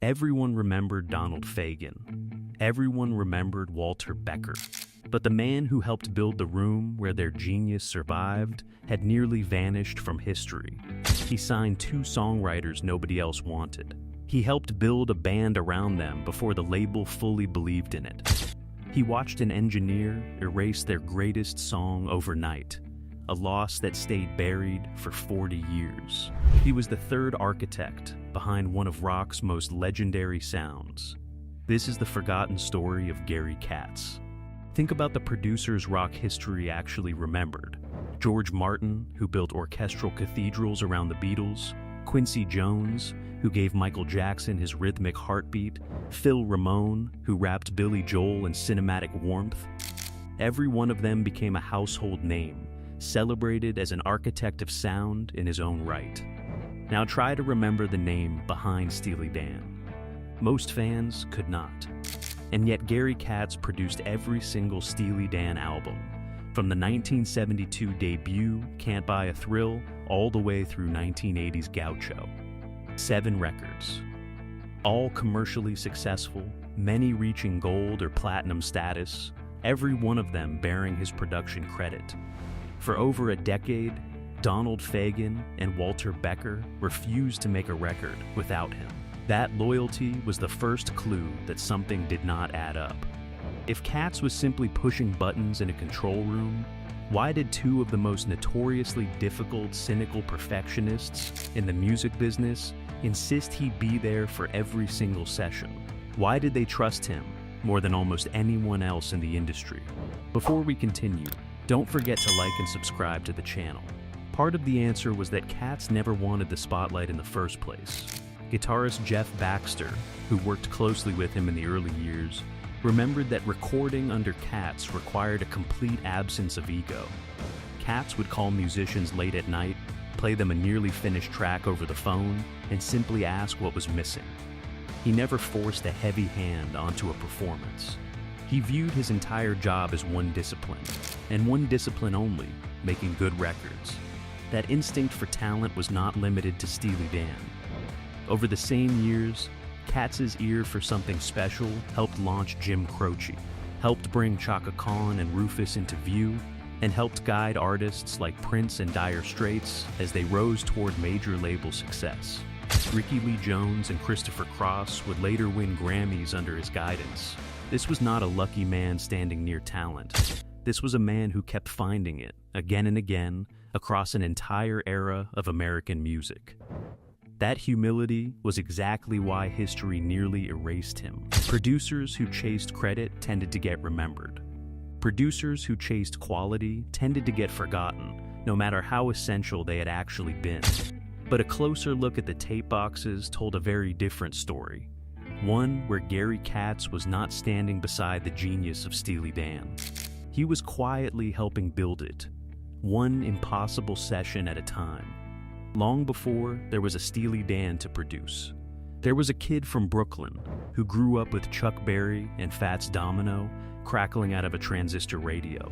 Everyone remembered Donald Fagen. Everyone remembered Walter Becker. But the man who helped build the room where their genius survived had nearly vanished from history. He signed two songwriters nobody else wanted. He helped build a band around them before the label fully believed in it. He watched an engineer erase their greatest song overnight, a loss that stayed buried for 40 years. He was the third architect behind one of rock's most legendary sounds. This is the forgotten story of Gary Katz. Think about the producers rock history actually remembered. George Martin, who built orchestral cathedrals around the Beatles, Quincy Jones, who gave Michael Jackson his rhythmic heartbeat, Phil Ramone, who wrapped Billy Joel in cinematic warmth. Every one of them became a household name, celebrated as an architect of sound in his own right. Now try to remember the name behind Steely Dan. Most fans could not. And yet Gary Katz produced every single Steely Dan album, from the 1972 debut, Can't Buy a Thrill, all the way through 1980's Gaucho. 7 records. All commercially successful, many reaching gold or platinum status, every one of them bearing his production credit. For over a decade, Donald Fagen and Walter Becker refused to make a record without him. That loyalty was the first clue that something did not add up. If Katz was simply pushing buttons in a control room, why did two of the most notoriously difficult, cynical perfectionists in the music business insist he be there for every single session? Why did they trust him more than almost anyone else in the industry? Before we continue, don't forget to like and subscribe to the channel. Part of the answer was that Katz never wanted the spotlight in the first place. Guitarist Jeff Baxter, who worked closely with him in the early years, remembered that recording under Katz required a complete absence of ego. Katz would call musicians late at night, play them a nearly finished track over the phone, and simply ask what was missing. He never forced a heavy hand onto a performance. He viewed his entire job as one discipline, and one discipline only, making good records. That instinct for talent was not limited to Steely Dan. Over the same years, Katz's ear for something special helped launch Jim Croce, helped bring Chaka Khan and Rufus into view, and helped guide artists like Prince and Dire Straits as they rose toward major label success. Ricky Lee Jones and Christopher Cross would later win Grammys under his guidance. This was not a lucky man standing near talent. This was a man who kept finding it, again and again, across an entire era of American music. That humility was exactly why history nearly erased him. Producers who chased credit tended to get remembered. Producers who chased quality tended to get forgotten, no matter how essential they had actually been. But a closer look at the tape boxes told a very different story. One where Gary Katz was not standing beside the genius of Steely Dan. He was quietly helping build it, one impossible session at a time. Long before there was a Steely Dan to produce. There was a kid from Brooklyn who grew up with Chuck Berry and Fats Domino crackling out of a transistor radio.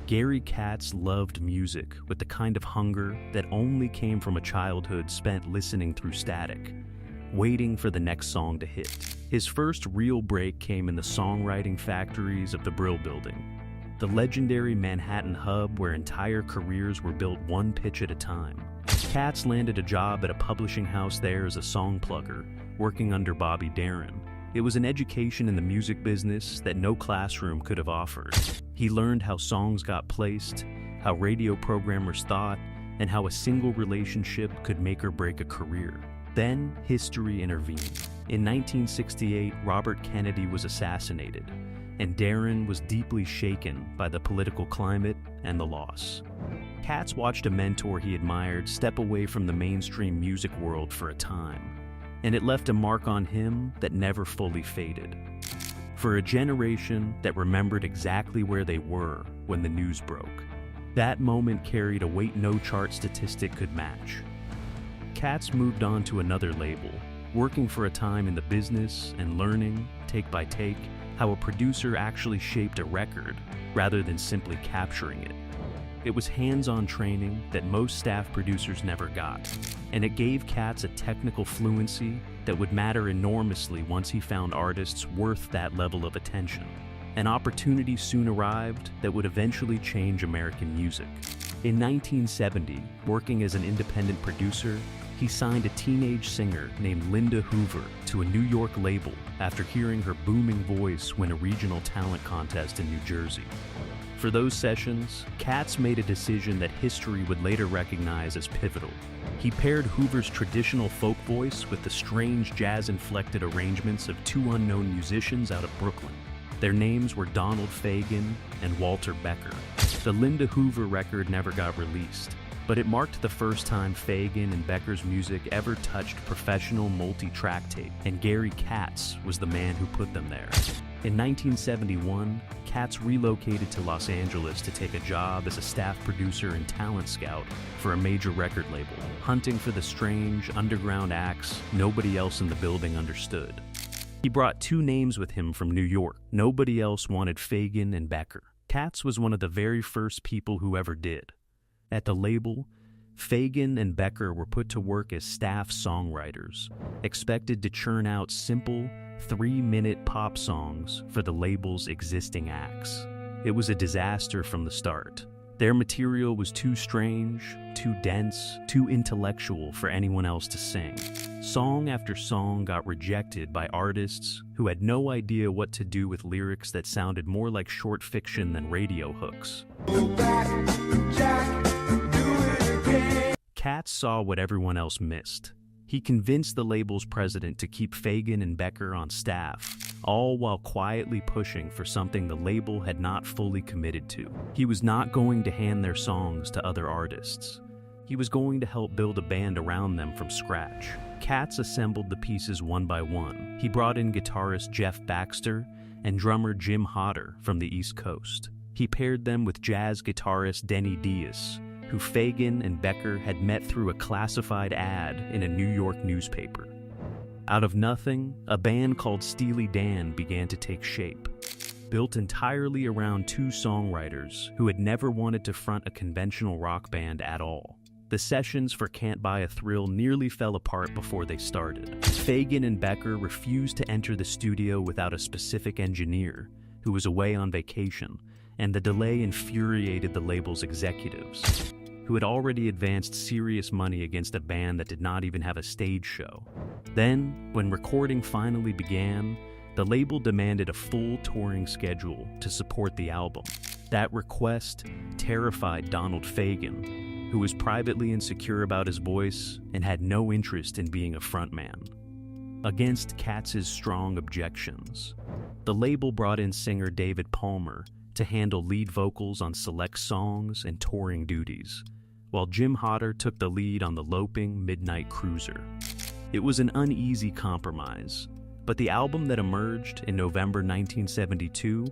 Gary Katz loved music with the kind of hunger that only came from a childhood spent listening through static, waiting for the next song to hit. His first real break came in the songwriting factories of the Brill Building, the legendary Manhattan hub where entire careers were built one pitch at a time. Katz landed a job at a publishing house there as a song plugger, working under Bobby Darin. It was an education in the music business that no classroom could have offered. He learned how songs got placed, how radio programmers thought, and how a single relationship could make or break a career. Then, history intervened. In 1968, Robert Kennedy was assassinated, and Darin was deeply shaken by the political climate and the loss. Katz watched a mentor he admired step away from the mainstream music world for a time, and it left a mark on him that never fully faded. For a generation that remembered exactly where they were when the news broke, that moment carried a weight no chart statistic could match. Katz moved on to another label, working for a time in the business and learning, take by take, how a producer actually shaped a record rather than simply capturing it. It was hands-on training that most staff producers never got, and it gave Katz a technical fluency that that would matter enormously once he found artists worth that level of attention. An opportunity soon arrived that would eventually change American music. In 1970, working as an independent producer, he signed a teenage singer named Linda Hoover to a New York label after hearing her booming voice win a regional talent contest in New Jersey. For those sessions, Katz made a decision that history would later recognize as pivotal. He paired Hoover's traditional folk voice with the strange jazz-inflected arrangements of two unknown musicians out of Brooklyn. Their names were Donald Fagen and Walter Becker. The Linda Hoover record never got released, but it marked the first time Fagen and Becker's music ever touched professional multi-track tape, and Gary Katz was the man who put them there. In 1971, Katz relocated to Los Angeles to take a job as a staff producer and talent scout for a major record label, hunting for the strange, underground acts nobody else in the building understood. He brought two names with him from New York. Nobody else wanted Fagen and Becker. Katz was one of the very first people who ever did. At the label, Fagen and Becker were put to work as staff songwriters, expected to churn out simple, 3-minute pop songs for the label's existing acts. It was a disaster from the start. Their material was too strange, too dense, too intellectual for anyone else to sing. Song after song got rejected by artists who had no idea what to do with lyrics that sounded more like short fiction than radio hooks. Go back, Jack, do it again. Katz saw what everyone else missed. He convinced the label's president to keep Fagen and Becker on staff, all while quietly pushing for something the label had not fully committed to. He was not going to hand their songs to other artists. He was going to help build a band around them from scratch. Katz assembled the pieces one by one. He brought in guitarist Jeff Baxter and drummer Jim Hodder from the East Coast. He paired them with jazz guitarist Denny Dias, who Fagen and Becker had met through a classified ad in a New York newspaper. Out of nothing, a band called Steely Dan began to take shape, built entirely around two songwriters who had never wanted to front a conventional rock band at all. The sessions for Can't Buy a Thrill nearly fell apart before they started. Fagen and Becker refused to enter the studio without a specific engineer, who was away on vacation, and the delay infuriated the label's executives, who had already advanced serious money against a band that did not even have a stage show. Then, when recording finally began, the label demanded a full touring schedule to support the album. That request terrified Donald Fagen, who was privately insecure about his voice and had no interest in being a frontman. Against Katz's strong objections, the label brought in singer David Palmer to handle lead vocals on select songs and touring duties, while Jim Hodder took the lead on the loping Midnight Cruiser. It was an uneasy compromise, but the album that emerged in November 1972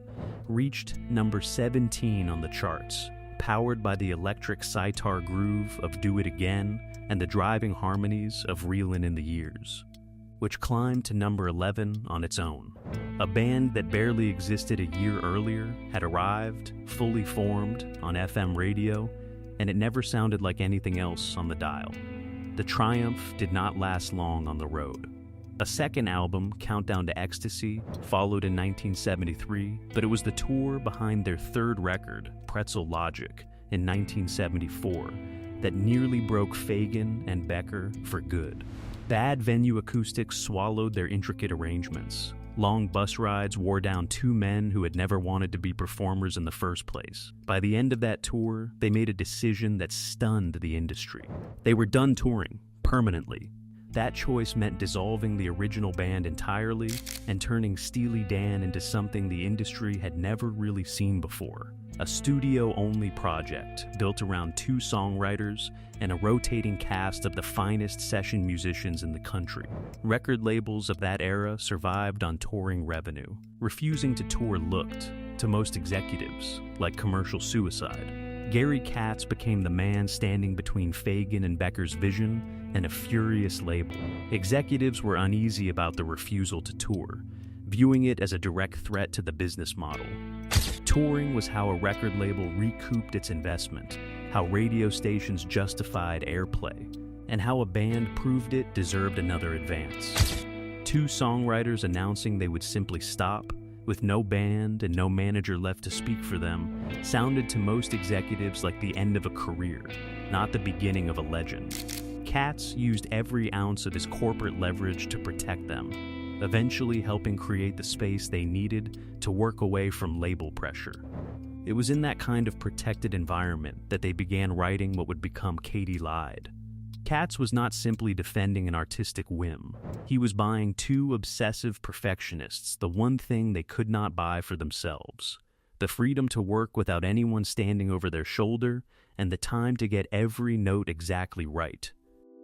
reached number 17 on the charts, powered by the electric sitar groove of Do It Again and the driving harmonies of Reelin' in the Years, which climbed to number 11 on its own. A band that barely existed a year earlier had arrived, fully formed, on FM radio, and it never sounded like anything else on the dial. The triumph did not last long on the road. A second album, Countdown to Ecstasy, followed in 1973, but it was the tour behind their third record, Pretzel Logic, in 1974, that nearly broke Fagen and Becker for good. Bad venue acoustics swallowed their intricate arrangements. Long bus rides wore down two men who had never wanted to be performers in the first place. By the end of that tour, they made a decision that stunned the industry. They were done touring, permanently. That choice meant dissolving the original band entirely and turning Steely Dan into something the industry had never really seen before. A studio-only project built around two songwriters and a rotating cast of the finest session musicians in the country. Record labels of that era survived on touring revenue. Refusing to tour looked, to most executives, like commercial suicide. Gary Katz became the man standing between Fagen and Becker's vision and a furious label. Executives were uneasy about the refusal to tour, viewing it as a direct threat to the business model. Touring was how a record label recouped its investment, how radio stations justified airplay, and how a band proved it deserved another advance. 2 songwriters announcing they would simply stop, with no band and no manager left to speak for them, sounded to most executives like the end of a career, not the beginning of a legend. Katz used every ounce of his corporate leverage to protect them, eventually helping create the space they needed to work away from label pressure. It was in that kind of protected environment that they began writing what would become Katy Lied. Katz was not simply defending an artistic whim. He was buying 2 obsessive perfectionists the one thing they could not buy for themselves: the freedom to work without anyone standing over their shoulder and the time to get every note exactly right.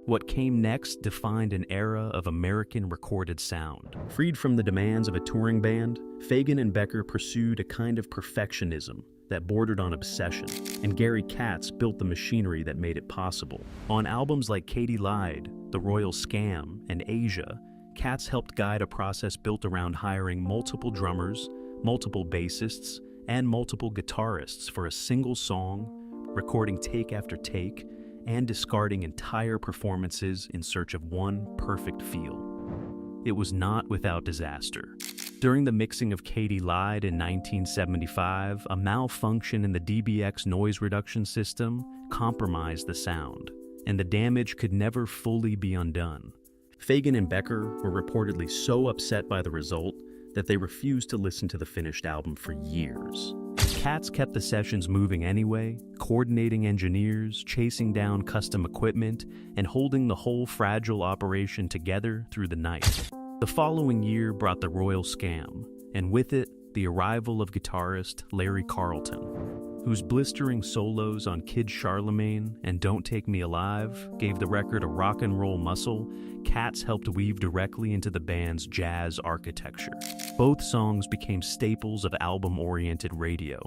What came next defined an era of American recorded sound. Freed from the demands of a touring band, Fagen and Becker pursued a kind of perfectionism that bordered on obsession, and Gary Katz built the machinery that made it possible. On albums like Katy Lied, The Royal Scam, and Asia, Katz helped guide a process built around hiring multiple drummers, multiple bassists, and multiple guitarists for a single song, recording take after take, and discarding entire performances in search of one perfect feel. It was not without disaster. During the mixing of Katy Lied in 1975, a malfunction in the DBX noise reduction system compromised the sound, and the damage could never fully be undone. Fagen and Becker were reportedly so upset by the result that they refused to listen to the finished album for years. Katz kept the sessions moving anyway, coordinating engineers, chasing down custom equipment, and holding the whole fragile operation together through the night. The following year brought the Royal Scam, and with it, the arrival of guitarist Larry Carlton, whose blistering solos on Kid Charlemagne and Don't Take Me Alive gave the record a rock and roll muscle. Katz helped weave directly into the band's jazz architecture. Both songs became staples of album-oriented radio,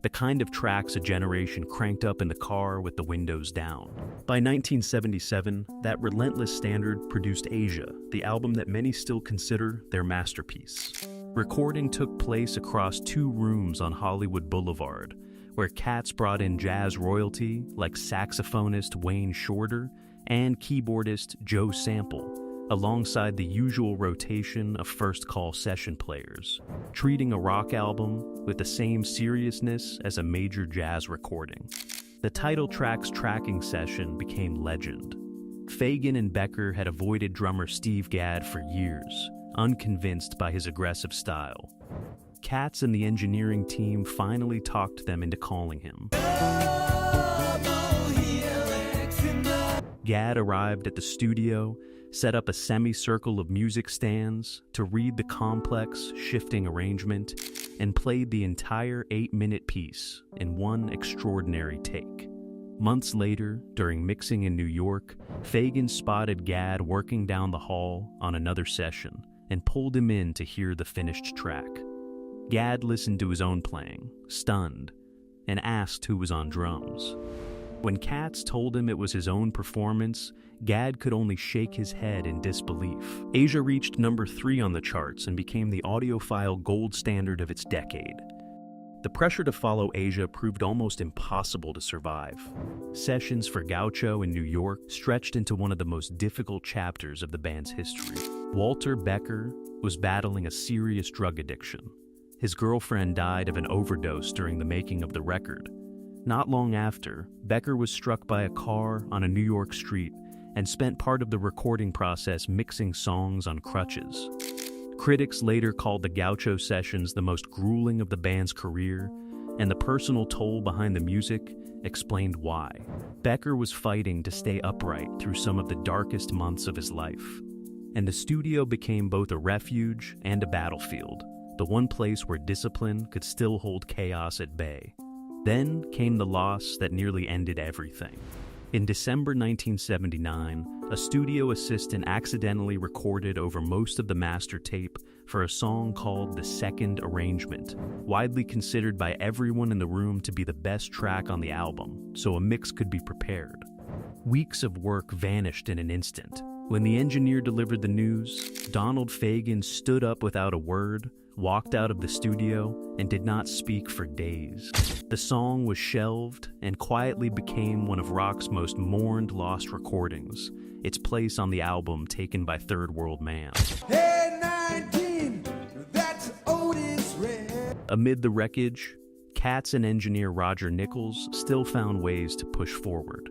the kind of tracks a generation cranked up in the car with the windows down. By 1977, that relentless standard produced Asia, the album that many still consider their masterpiece. Recording took place across 2 rooms on Hollywood Boulevard, where Katz brought in jazz royalty like saxophonist Wayne Shorter and keyboardist Joe Sample, alongside the usual rotation of first-call session players, treating a rock album with the same seriousness as a major jazz recording. The title track's tracking session became legend. Fagen and Becker had avoided drummer Steve Gadd for years, unconvinced by his aggressive style. Katz and the engineering team finally talked them into calling him. Gadd arrived at the studio, set up a semicircle of music stands to read the complex, shifting arrangement, and played the entire 8-minute piece in one extraordinary take. Months later, during mixing in New York, Fagen spotted Gadd working down the hall on another session and pulled him in to hear the finished track. Gadd listened to his own playing, stunned, and asked who was on drums. When Katz told him it was his own performance, Gadd could only shake his head in disbelief. Asia reached number 3 on the charts and became the audiophile gold standard of its decade. The pressure to follow Asia proved almost impossible to survive. Sessions for Gaucho in New York stretched into one of the most difficult chapters of the band's history. Walter Becker was battling a serious drug addiction. His girlfriend died of an overdose during the making of the record. Not long after, Becker was struck by a car on a New York street and spent part of the recording process mixing songs on crutches. Critics later called the Gaucho sessions the most grueling of the band's career, and the personal toll behind the music explained why. Becker was fighting to stay upright through some of the darkest months of his life, and the studio became both a refuge and a battlefield, the one place where discipline could still hold chaos at bay. Then came the loss that nearly ended everything. In December 1979, a studio assistant accidentally recorded over most of the master tape for a song called The Second Arrangement, widely considered by everyone in the room to be the best track on the album, so a mix could be prepared. Weeks of work vanished in an instant. When the engineer delivered the news, Donald Fagen stood up without a word, walked out of the studio, and did not speak for days. The song was shelved and quietly became one of rock's most mourned lost recordings, its place on the album taken by Third World Man. Hey! Amid the wreckage, Katz and engineer Roger Nichols still found ways to push forward.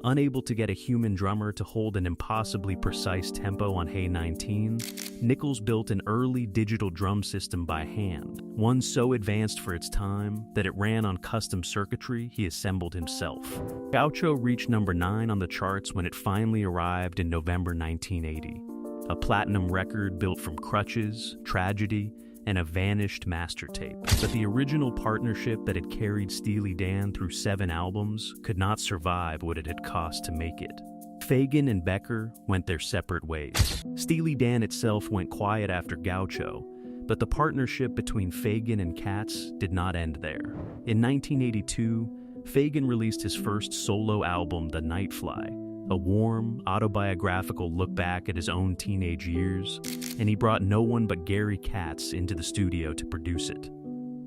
Unable to get a human drummer to hold an impossibly precise tempo on Hey 19, Nichols built an early digital drum system by hand, one so advanced for its time that it ran on custom circuitry he assembled himself. Gaucho reached number 9 on the charts when it finally arrived in November 1980, a platinum record built from crutches, tragedy, and a vanished master tape. But the original partnership that had carried Steely Dan through 7 albums could not survive what it had cost to make it. Fagen and Becker went their separate ways. Steely Dan itself went quiet after Gaucho, but the partnership between Fagen and Katz did not end there. In 1982, Fagen released his first solo album, The Nightfly, a warm, autobiographical look back at his own teenage years, and he brought no one but Gary Katz into the studio to produce it.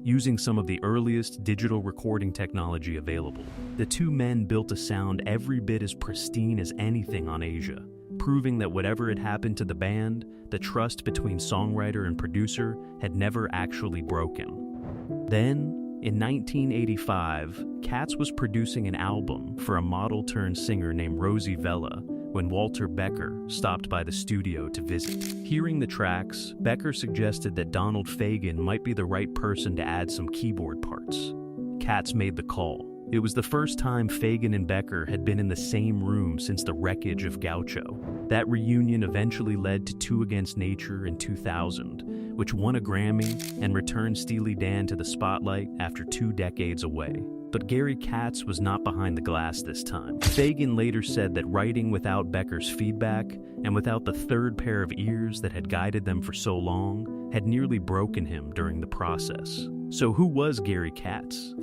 Using some of the earliest digital recording technology available, the two men built a sound every bit as pristine as anything on Asia, proving that whatever had happened to the band, the trust between songwriter and producer had never actually broken. Then, in 1985, Katz was producing an album for a model-turned-singer named Rosie Vela when Walter Becker stopped by the studio to visit. Hearing the tracks, Becker suggested that Donald Fagen might be the right person to add some keyboard parts. Katz made the call. It was the first time Fagen and Becker had been in the same room since the wreckage of Gaucho. That reunion eventually led to Two Against Nature in 2000, which won a Grammy and returned Steely Dan to the spotlight after 2 decades away. But Gary Katz was not behind the glass this time. Fagen later said that writing without Becker's feedback and without the third pair of ears that had guided them for so long had nearly broken him during the process. So who was Gary Katz?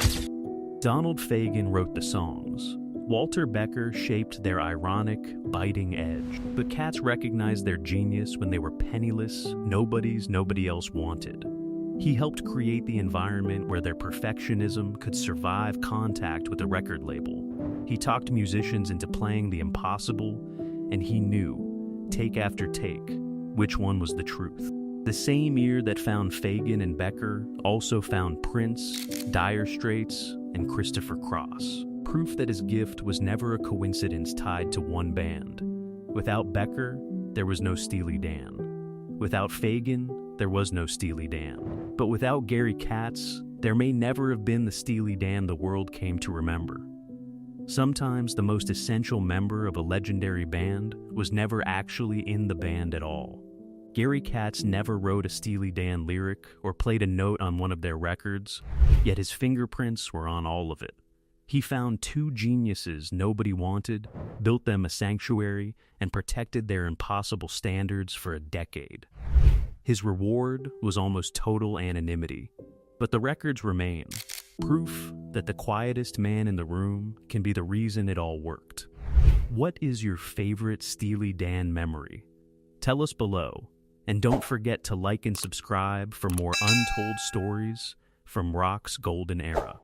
Donald Fagen wrote the songs. Walter Becker shaped their ironic, biting edge. But Katz recognized their genius when they were penniless, nobodies nobody else wanted. He helped create the environment where their perfectionism could survive contact with a record label. He talked musicians into playing the impossible, and he knew, take after take, which one was the truth. The same ear that found Fagen and Becker also found Prince, Dire Straits, and Christopher Cross. Proof that his gift was never a coincidence tied to one band. Without Becker, there was no Steely Dan. Without Fagen, there was no Steely Dan. But without Gary Katz, there may never have been the Steely Dan the world came to remember. Sometimes the most essential member of a legendary band was never actually in the band at all. Gary Katz never wrote a Steely Dan lyric or played a note on one of their records, yet his fingerprints were on all of it. He found 2 geniuses nobody wanted, built them a sanctuary, and protected their impossible standards for a decade. His reward was almost total anonymity, but the records remain, proof that the quietest man in the room can be the reason it all worked. What is your favorite Steely Dan memory? Tell us below. And don't forget to like and subscribe for more untold stories from rock's golden era.